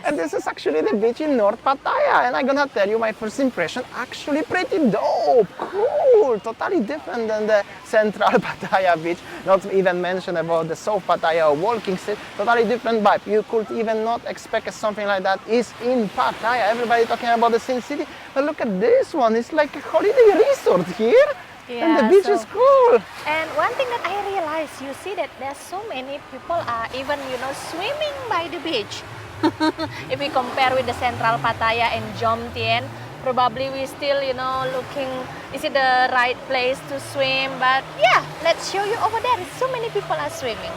And this is actually the beach in North Pattaya, and I'm gonna tell you my first impression, actually pretty dope, cool, totally different than the central Pattaya beach, not even mention about the South Pattaya walking street, totally different vibe. You could even not expect something like that is in Pattaya. Everybody talking about the same city, but look at this one, it's like a holiday resort here. Yeah, and the beach is cool. And one thing that I realized, you see that there's so many people are even, swimming by the beach. If we compare with the central Pattaya and Jomtien, probably we still, looking, is it the right place to swim? But yeah, let's show you over there. So many people are swimming.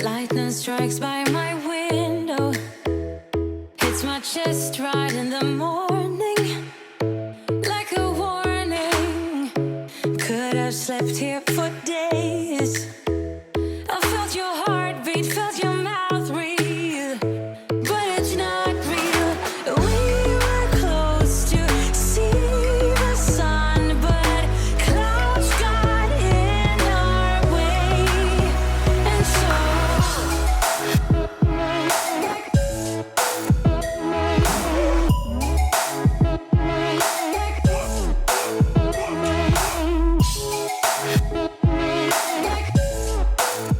Lightning strikes by my window. It's my chest right in the morning, like a warning. Could have slept here for days. I felt your heartbeat, felt your mouth breathe, but it's not real. We were close to see the sun, but clouds got in our way, and so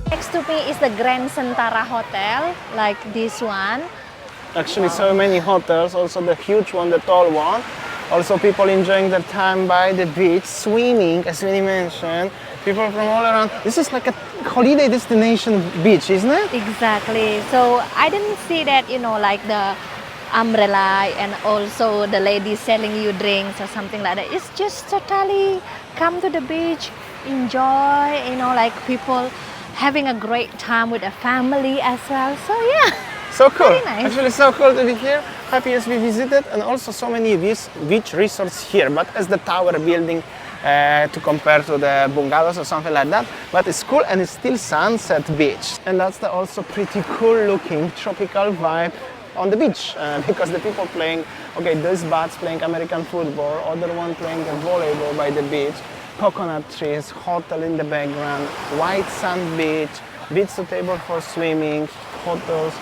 Next to me is the Grand Sentara Hotel, like this one. Actually, so many hotels, also the huge one, the tall one. Also people enjoying their time by the beach, swimming, as Winny mentioned. People from all around. This is like a holiday destination beach, isn't it? Exactly. So I didn't see that, like the umbrella and also the ladies selling you drinks or something like that. It's just totally come to the beach, enjoy, like people having a great time with a family as well. So yeah. So cool. Very nice. Actually, so cool to be here. Happy as we visited, and also so many beach resorts here. But as the tower building to compare to the bungalows or something like that. But it's cool, and it's still sunset beach, and that's the also pretty cool looking tropical vibe on the beach because the people playing. Okay, those bats playing American football, other one playing volleyball by the beach. Coconut trees, hotel in the background, white sand beach, beach suitable for swimming, hotels.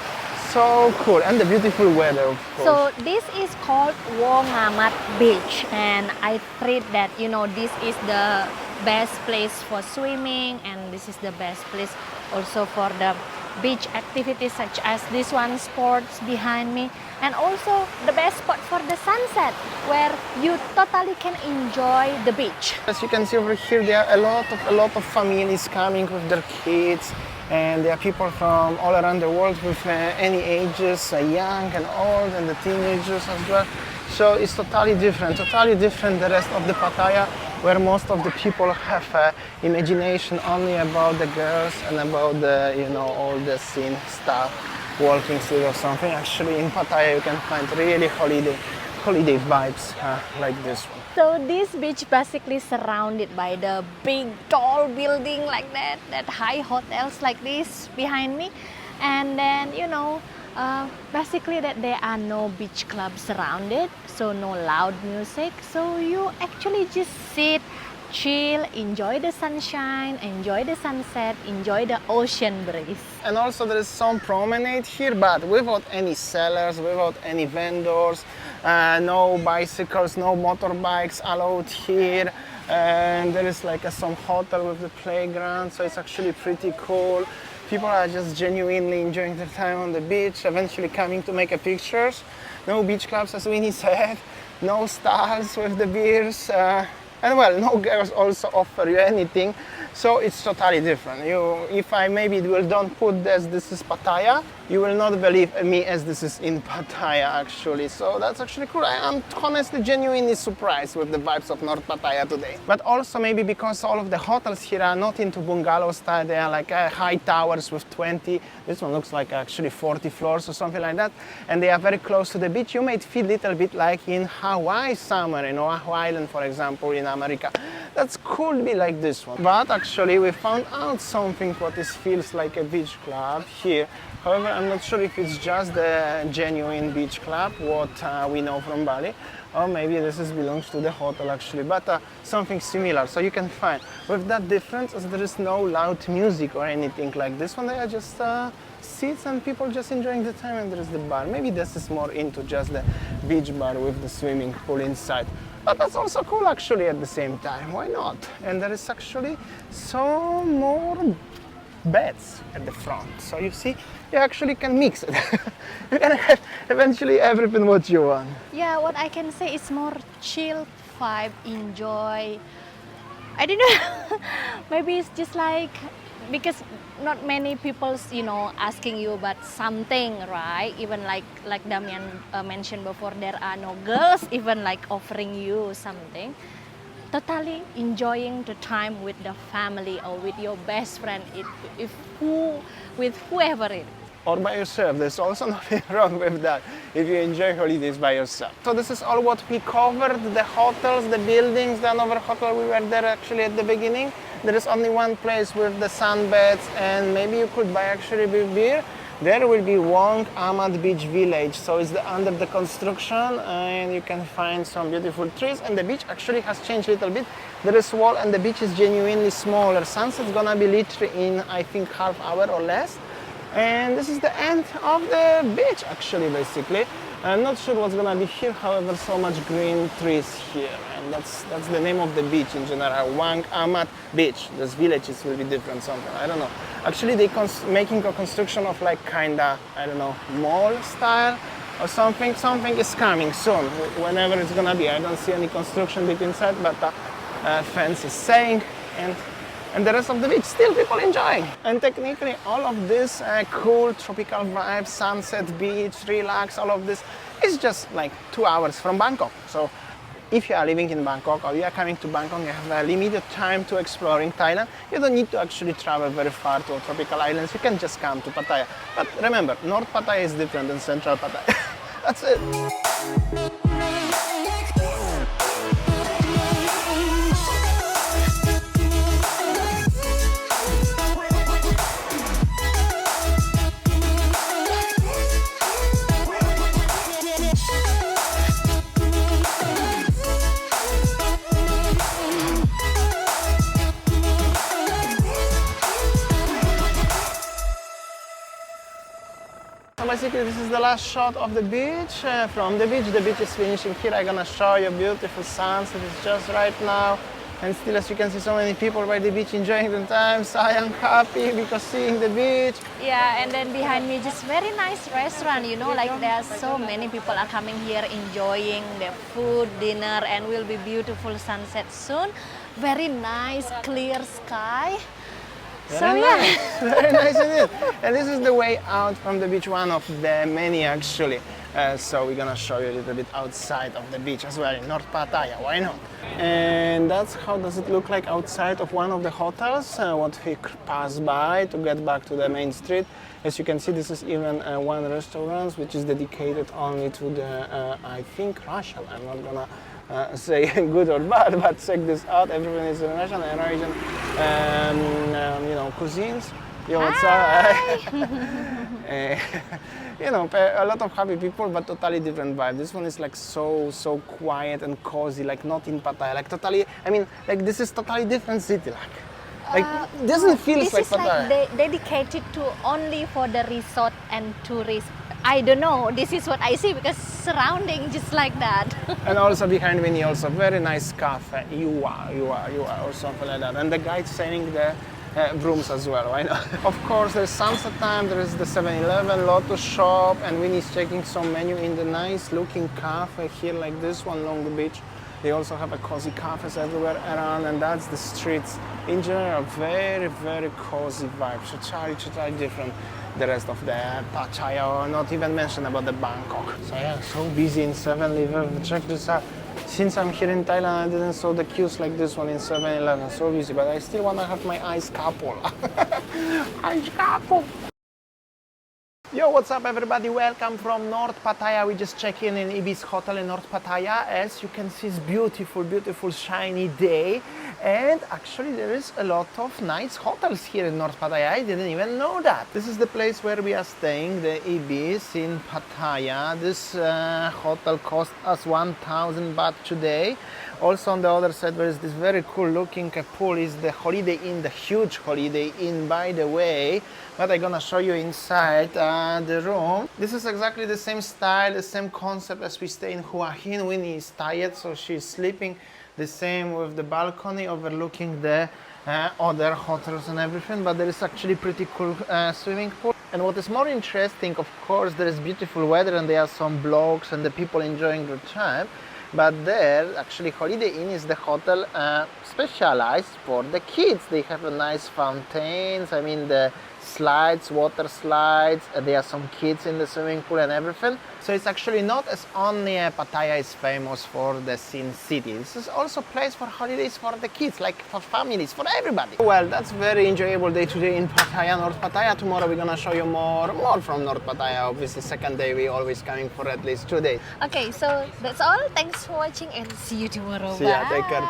So cool, and the beautiful weather, of course. So this is called Wongamat Beach, and I think that this is the best place for swimming, and this is the best place also for the beach activities such as this one, sports behind me, and also the best spot for the sunset where you totally can enjoy the beach. As you can see over here, there are a lot of families coming with their kids, and there are people from all around the world with any ages, young and old, and the teenagers as well. So it's totally different the rest of the Pattaya, where most of the people have imagination only about the girls and about the, all the scene stuff, walking street or something. Actually, in Pattaya you can find really holiday vibes like this one. So this beach basically surrounded by the big tall building like that high hotels like this behind me, and then basically that there are no beach clubs surrounded, so no loud music, so you actually just sit, chill, enjoy the sunshine, enjoy the sunset, enjoy the ocean breeze. And also there is some promenade here, but without any sellers, without any vendors, no bicycles, no motorbikes allowed here. And there is like some hotel with the playground, so it's actually pretty cool. People are just genuinely enjoying their time on the beach, eventually coming to make pictures. No beach clubs, as Winny said, no stalls with the beers. And well, no girls also offer you anything, so it's totally different. If I maybe don't put this is Pattaya, you will not believe me as this is in Pattaya actually. So that's actually cool. I am honestly genuinely surprised with the vibes of North Pattaya today. But also maybe because all of the hotels here are not into bungalow style, they are like high towers with 20. This one looks like actually 40 floors or something like that. And they are very close to the beach. You might feel a little bit like in Hawaii somewhere, Oahu Island, for example, in America. That's could be like this one. But actually we found out something what is feels like a beach club here. However, I'm not sure if it's just the genuine beach club, what we know from Bali, or maybe this belongs to the hotel actually, but something similar. So you can find, with that difference, is there is no loud music or anything like this one. They are just seats and people just enjoying the time, and there is the bar. Maybe this is more into just the beach bar with the swimming pool inside. But that's also cool actually at the same time, why not? And there is actually some more beds at the front. So you see, you actually can mix it. You can have eventually everything what you want. Yeah, what I can say is more chill vibe, enjoy. I don't know, maybe it's just like, because not many people's, you know, asking you about something, right? Even like Damian mentioned before, there are no girls even like offering you something. Totally enjoying the time with the family or with your best friend, with whoever it is. Or by yourself, there's also nothing wrong with that, if you enjoy holidays by yourself. So this is all what we covered, the hotels, the buildings, the another hotel we were there actually at the beginning. There is only one place with the sunbeds, and maybe you could buy actually beer. There will be Wongamat Beach Village, so it's under the construction, and you can find some beautiful trees, and the beach actually has changed a little bit. There is wall and the beach is genuinely smaller. Sunset's gonna be literally in, I think, half hour or less. And this is the end of the beach actually, basically. I'm not sure what's gonna be here, however, so much green trees here. And that's the name of the beach in general, Wongamat Beach. Those villages will be different something, I don't know. Actually, they making a construction of like kinda, I don't know, mall style or something. Something is coming soon, whenever it's gonna be. I don't see any construction bit inside, but fence is saying, and the rest of the beach, still people enjoying. And technically all of this cool tropical vibe, sunset, beach, relax, all of this is just like 2 hours from Bangkok. So if you are living in Bangkok or you are coming to Bangkok, you have a limited time to exploring Thailand, you don't need to actually travel very far to tropical islands, you can just come to Pattaya. But remember, North Pattaya is different than Central Pattaya. That's it. Basically, this is the last shot of the beach. From the beach is finishing here. I'm gonna show you a beautiful sunset. It's just right now, and still, as you can see, so many people by the beach enjoying the time. So I am happy because seeing the beach. Yeah, and then behind me, just very nice restaurant. You know, like there are so many people are coming here enjoying their food, dinner, and will be beautiful sunset soon. Very nice, clear sky. Very nice. Very nice indeed. And this is the way out from the beach, one of the many actually. So we're gonna show you a little bit outside of the beach as well in North Pattaya, why not? And that's how does it look like outside of one of the hotels, what we pass by to get back to the main street. As you can see, this is even one restaurant which is dedicated only to the, I think, Russian. I'm not gonna say good or bad, but check this out. Everyone is Russian and Asian, you know, cuisines. Yo, what's up? You know, a lot of happy people, but totally different vibe. This one is like so quiet and cozy, like not in Pattaya, like totally. I mean, like this is totally different city, like doesn't feel like Pattaya. This is like dedicated to only for the resort and tourists. I don't know, this is what I see because surrounding just like that. And also behind Winny, also very nice cafe, you are, or something like that. And the guy selling the brooms as well, why not? Of course, there's sunset time, there is the 7-Eleven, Lotus shop, and Winny's checking some menu in the nice looking cafe here like this one along the beach. They also have a cozy cafes everywhere around, and that's the streets. In general, very cozy vibe, totally different the rest of the Pattaya, or not even mention about the Bangkok. So yeah, so busy in 7-Eleven. Check this out. Since I'm here in Thailand, I didn't saw the queues like this one in 7-Eleven. So busy, but I still want to have my ice couple. Ice couple. Yo, what's up everybody? Welcome from North Pattaya. We just checked in Ibis Hotel in North Pattaya. As you can see, it's beautiful shiny day. And actually there is a lot of nice hotels here in North Pattaya. I didn't even know that. This is the place where we are staying, the Ibis in Pattaya. This hotel cost us 1,000 baht today. Also on the other side there is this very cool looking pool, is the Holiday Inn, the huge Holiday Inn by the way. But I'm gonna show you inside the room. This is exactly the same style, the same concept as we stay in Hua Hin. Winny is tired, so she's sleeping. The same with the balcony overlooking the other hotels and everything, but there is actually pretty cool swimming pool. And what is more interesting, of course, there is beautiful weather and there are some blogs and the people enjoying their time. But there, actually, Holiday Inn is the hotel specialized for the kids. They have a nice fountains, I mean the slides, water slides, there are some kids in the swimming pool and everything. So it's actually not as only Pattaya is famous for the Sin City. This is also a place for holidays for the kids, like for families, for everybody. Well, that's very enjoyable day today in Pattaya, North Pattaya. Tomorrow we're gonna show you more from North Pattaya. Obviously, second day we're always coming for at least 2 days. Okay, so that's all. Thanks for watching and see you tomorrow. See ya, take care.